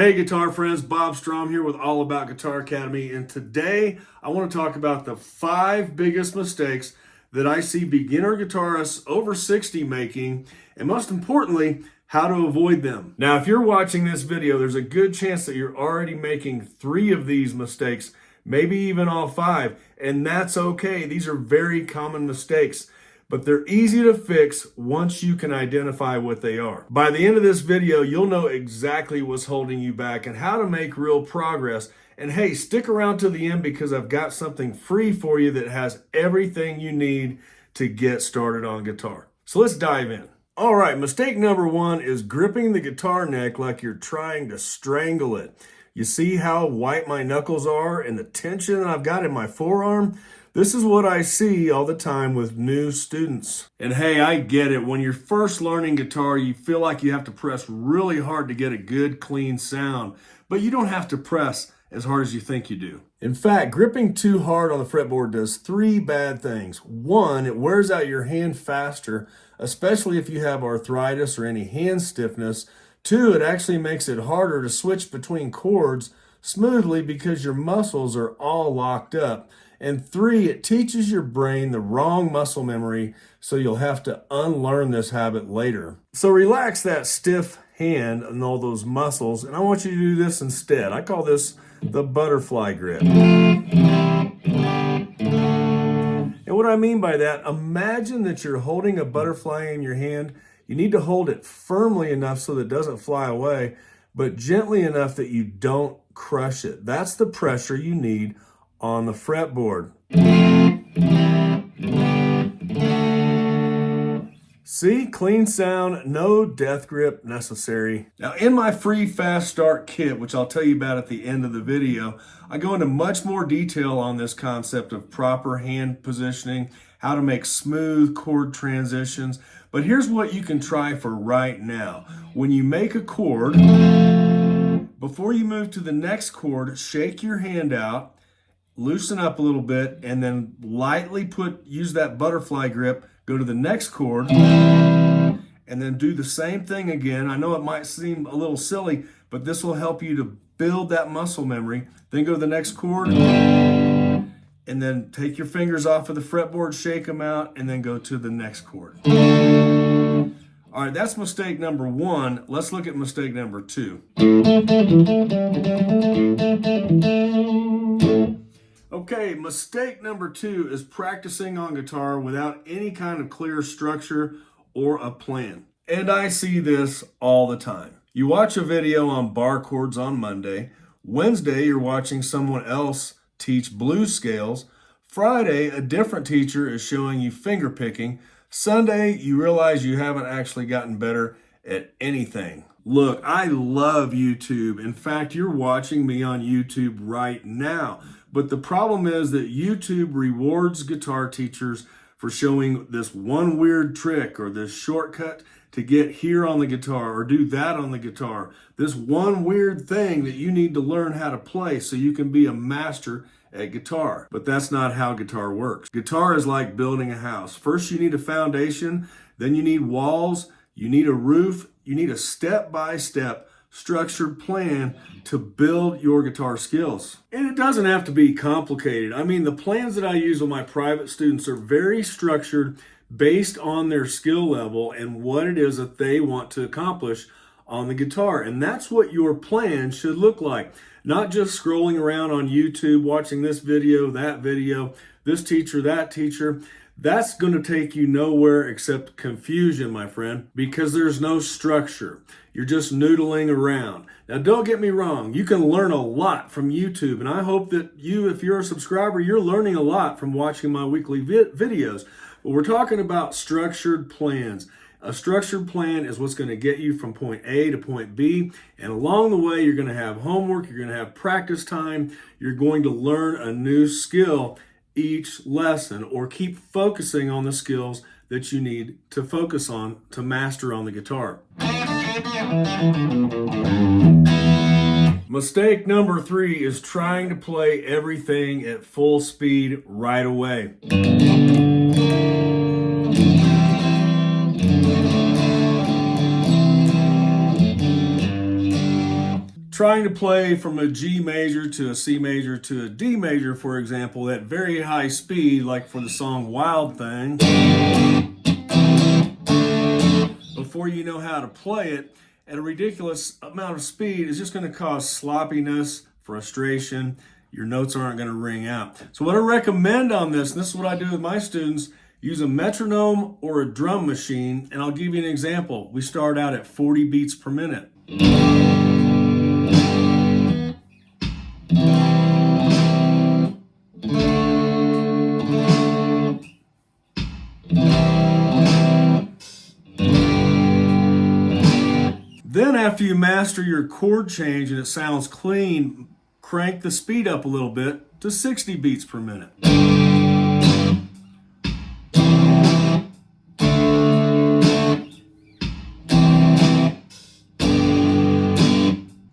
Hey guitar friends, Bob Strom here with All About Guitar Academy, and today I want to talk about the 5 biggest mistakes that I see beginner guitarists over 60 making, and most importantly, how to avoid them. Now, if you're watching this video, there's a good chance that you're already making 3 of these mistakes, maybe even all 5, and that's okay. These are very common mistakes, but they're easy to fix once you can identify what they are. By the end of this video, you'll know exactly what's holding you back and how to make real progress. And hey, stick around to the end because I've got something free for you that has everything you need to get started on guitar. So let's dive in. All right, mistake number 1 is gripping the guitar neck like you're trying to strangle it. You see how white my knuckles are and the tension that I've got in my forearm? This is what I see all the time with new students. And hey, I get it. When you're first learning guitar, you feel like you have to press really hard to get a good, clean sound. But you don't have to press as hard as you think you do. In fact, gripping too hard on the fretboard does 3 bad things. 1, it wears out your hand faster, especially if you have arthritis or any hand stiffness. 2, it actually makes it harder to switch between chords smoothly because your muscles are all locked up. And 3, it teaches your brain the wrong muscle memory, so you'll have to unlearn this habit later. So relax that stiff hand and all those muscles, and I want you to do this instead. I call this the butterfly grip. And what I mean by that, imagine that you're holding a butterfly in your hand. You need to hold it firmly enough so that it doesn't fly away, but gently enough that you don't crush it. That's the pressure you need on the fretboard. See, clean sound, no death grip necessary. Now in my free fast start kit, which I'll tell you about at the end of the video, I go into much more detail on this concept of proper hand positioning, how to make smooth chord transitions. But here's what you can try for right now. When you make a chord, before you move to the next chord, shake your hand out, loosen up a little bit, and then lightly use that butterfly grip, go to the next chord, and then do the same thing again. I know it might seem a little silly, but this will help you to build that muscle memory. Then go to the next chord, and then take your fingers off of the fretboard, shake them out, and then go to the next chord. All right, that's mistake number 1. Let's look at mistake number 2. Okay, mistake number 2 is practicing on guitar without any kind of clear structure or a plan. And I see this all the time. You watch a video on bar chords on Monday. Wednesday, you're watching someone else teach blues scales. Friday, a different teacher is showing you finger picking. Sunday, you realize you haven't actually gotten better at anything. Look, I love YouTube. In fact, you're watching me on YouTube right now. But the problem is that YouTube rewards guitar teachers for showing this one weird trick or this shortcut to get here on the guitar or do that on the guitar. This one weird thing that you need to learn how to play so you can be a master at guitar. But that's not how guitar works. Guitar is like building a house. First you need a foundation, then you need walls, you need a roof, you need a step-by-step structured plan to build your guitar skills. And it doesn't have to be complicated. I mean, the plans that I use with my private students are very structured based on their skill level and what it is that they want to accomplish on the guitar. And that's what your plan should look like. Not just scrolling around on YouTube, watching this video, this teacher, that teacher. That's going to take you nowhere except confusion, my friend, because there's no structure. You're just noodling around. Now, don't get me wrong. You can learn a lot from YouTube, and I hope that you, if you're a subscriber, you're learning a lot from watching my weekly videos. But we're talking about structured plans. A structured plan is what's going to get you from point A to point B. And along the way, you're going to have homework. You're going to have practice time. You're going to learn a new skill each lesson, or keep focusing on the skills that you need to focus on to master on the guitar. Mistake number 3 is trying to play everything at full speed right away. Trying to play from a G major to a C major to a D major, for example, at very high speed, like for the song Wild Thing, before you know how to play it at a ridiculous amount of speed is just going to cause sloppiness, frustration. Your notes aren't going to ring out. So what I recommend on this, and this is what I do with my students, use a metronome or a drum machine, and I'll give you an example. We start out at 40 beats per minute. Then after you master your chord change and it sounds clean, crank the speed up a little bit to 60 beats per minute.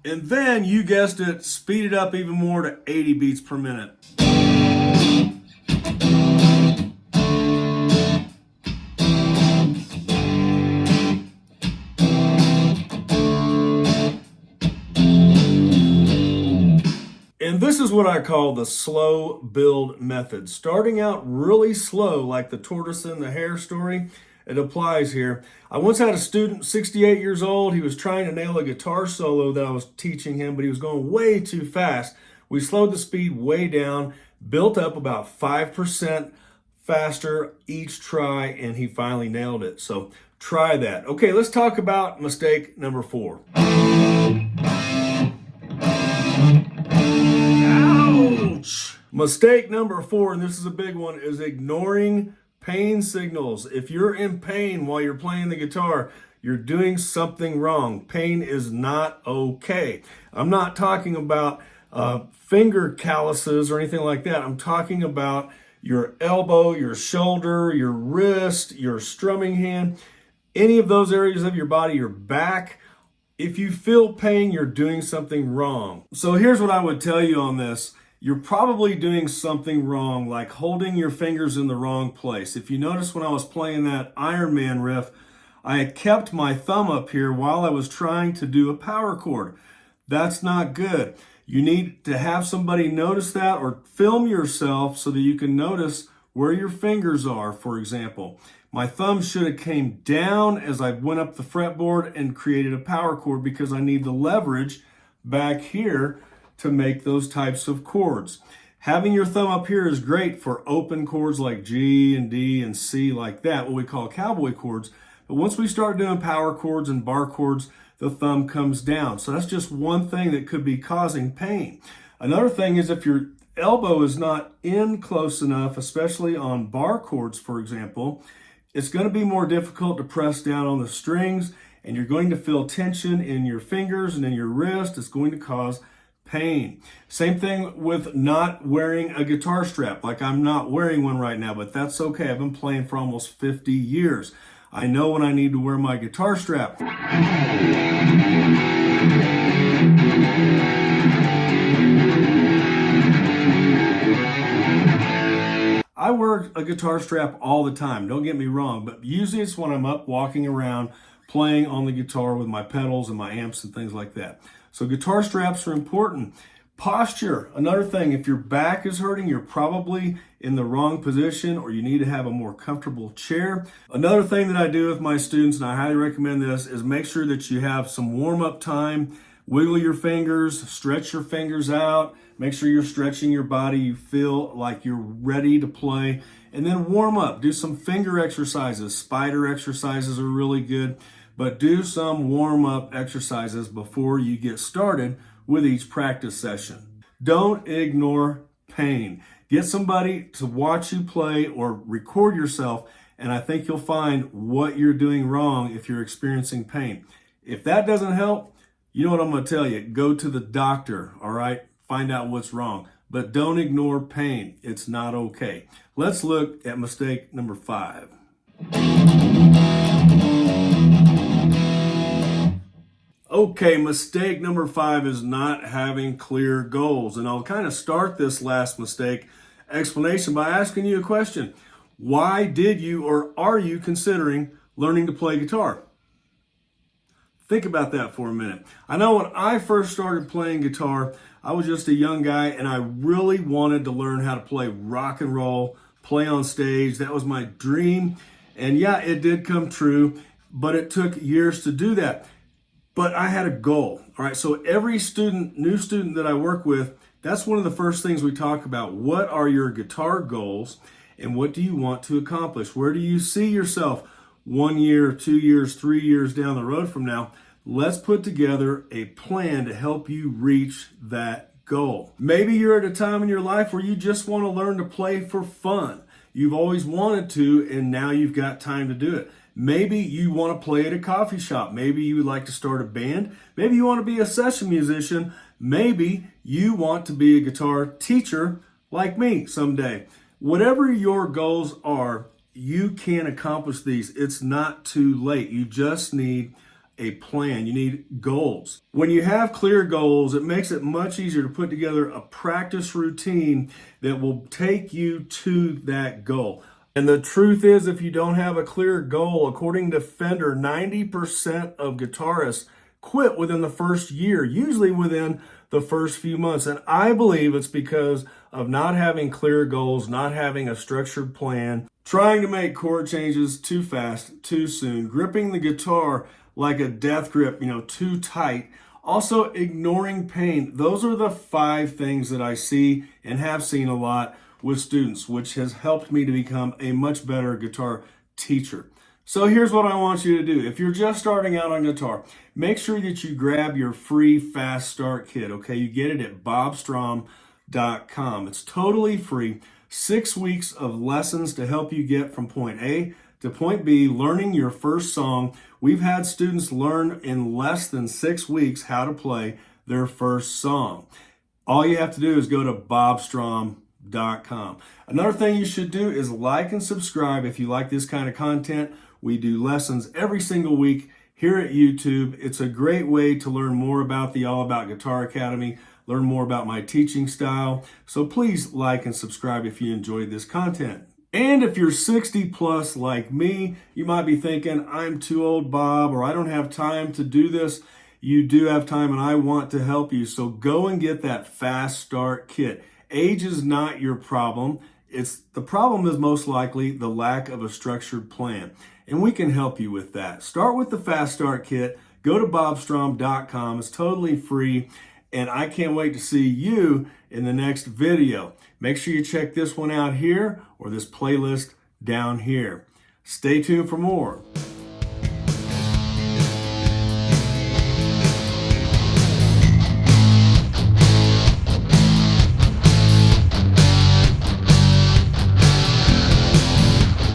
And then, you guessed it, speed it up even more to 80 beats per minute. And this is what I call the slow build method. Starting out really slow, like the tortoise and the hare story, it applies here. I once had a student, 68 years old. He was trying to nail a guitar solo that I was teaching him, but he was going way too fast. We slowed the speed way down, built up about 5% faster each try, and he finally nailed it. So try that. Okay, let's talk about mistake number 4. Ouch! Mistake number 4, and this is a big one, is ignoring pain signals. If you're in pain while you're playing the guitar, you're doing something wrong. Pain is not okay. I'm not talking about finger calluses or anything like that. I'm talking about your elbow, your shoulder, your wrist, your strumming hand, any of those areas of your body, your back. If you feel pain, you're doing something wrong. So here's what I would tell you on this. You're probably doing something wrong, like holding your fingers in the wrong place. If you notice when I was playing that Iron Man riff, I had kept my thumb up here while I was trying to do a power chord. That's not good. You need to have somebody notice that, or film yourself so that you can notice where your fingers are, for example. My thumb should have came down as I went up the fretboard and created a power chord, because I need the leverage back here to make those types of chords. Having your thumb up here is great for open chords like G and D and C, like that, what we call cowboy chords. But once we start doing power chords and bar chords, the thumb comes down. So that's just one thing that could be causing pain. Another thing is if your elbow is not in close enough, especially on bar chords, for example, it's going to be more difficult to press down on the strings, and you're going to feel tension in your fingers and in your wrist. It's going to cause pain. Same thing with not wearing a guitar strap. Like I'm not wearing one right now, but that's okay. I've been playing for almost 50 years. I know when I need to wear my guitar strap. I wear a guitar strap all the time, don't get me wrong, but usually it's when I'm up walking around playing on the guitar with my pedals and my amps and things like that. So guitar straps are important. Posture, another thing. If your back is hurting, you're probably in the wrong position, or you need to have a more comfortable chair. Another thing that I do with my students, and I highly recommend this, is make sure that you have some warm-up time. Wiggle your fingers, stretch your fingers out. Make sure you're stretching your body. You feel like you're ready to play. And then warm up. Do some finger exercises. Spider exercises are really good. But do some warm-up exercises before you get started with each practice session. Don't ignore pain. Get somebody to watch you play or record yourself, and I think you'll find what you're doing wrong if you're experiencing pain. If that doesn't help, you know what I'm going to tell you. Go to the doctor, all right? Find out what's wrong. But don't ignore pain. It's not okay. Let's look at mistake number 5. Okay, mistake number 5 is not having clear goals. And I'll kind of start this last mistake explanation by asking you a question. Why did you, or are you considering learning to play guitar? Think about that for a minute. I know when I first started playing guitar, I was just a young guy and I really wanted to learn how to play rock and roll, play on stage. That was my dream. And yeah, it did come true, but it took years to do that. But I had a goal. All right, so every student, new student that I work with, that's one of the first things we talk about. What are your guitar goals and what do you want to accomplish? Where do you see yourself 1 year, 2 years, 3 years down the road from now? Let's put together a plan to help you reach that goal. Maybe you're at a time in your life where you just want to learn to play for fun. You've always wanted to, and now you've got time to do it. Maybe you want to play at a coffee shop. Maybe you would like to start a band. Maybe you want to be a session musician. Maybe you want to be a guitar teacher like me someday. Whatever your goals are, you can accomplish these. It's not too late. You just need a plan. You need goals. When you have clear goals, it makes it much easier to put together a practice routine that will take you to that goal. And the truth is, if you don't have a clear goal, according to Fender, 90% of guitarists quit within the first year, usually within the first few months. And I believe it's because of not having clear goals, not having a structured plan, trying to make chord changes too fast, too soon, gripping the guitar like a death grip, too tight. Also, ignoring pain. Those are the 5 things that I see and have seen a lot with students, which has helped me to become a much better guitar teacher. So here's what I want you to do. If you're just starting out on guitar, make sure that you grab your free fast start kit, okay? You get it at bobstrom.com. It's totally free. 6 weeks of lessons to help you get from point A to point B, learning your first song. We've had students learn in less than 6 weeks how to play their first song. All you have to do is go to bobstrom.com. Another thing you should do is like and subscribe if you like this kind of content. We do lessons every single week here at YouTube. It's a great way to learn more about the All About Guitar Academy, learn more about my teaching style. So please like and subscribe if you enjoyed this content. And if you're 60 plus like me, you might be thinking, I'm too old, Bob, or I don't have time to do this. You do have time and I want to help you. So go and get that fast start kit. Age is not your problem. The problem is most likely the lack of a structured plan. And we can help you with that. Start with the fast start kit. Go to bobstrom.com. It's totally free. And I can't wait to see you in the next video. Make sure you check this one out here or this playlist down here. Stay tuned for more.